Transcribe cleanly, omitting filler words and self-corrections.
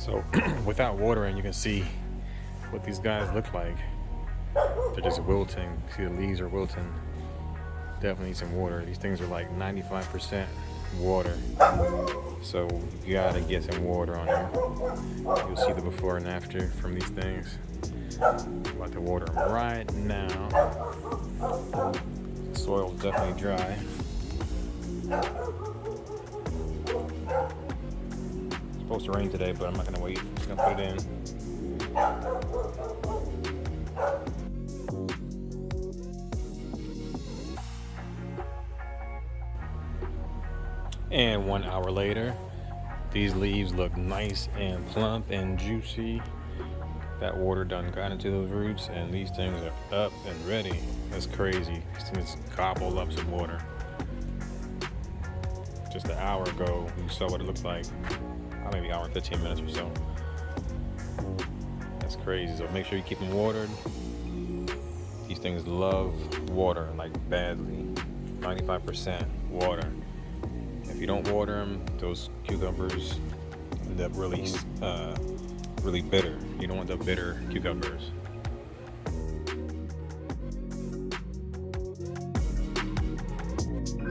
So without watering, you can see what these guys look like. They're just wilting. See, the leaves are wilting. Definitely need some water. These things are like 95% water. So you gotta get some water on them. You'll see the before and after from these things. About to water them right now. The soil's definitely dry. It's supposed to rain today, but I'm not gonna wait. I'm just gonna put it in. And 1 hour later, these leaves look nice and plump and juicy. That water done got into those roots, and these things are up and ready. That's crazy. These things gobble up some water. Just an hour ago, you saw what it looked like. Maybe an hour and 15 minutes or so. That's crazy. So make sure you keep them watered. These things love water, like badly. 95% water. If you don't water them, those cucumbers end up really bitter. You don't want the bitter cucumbers.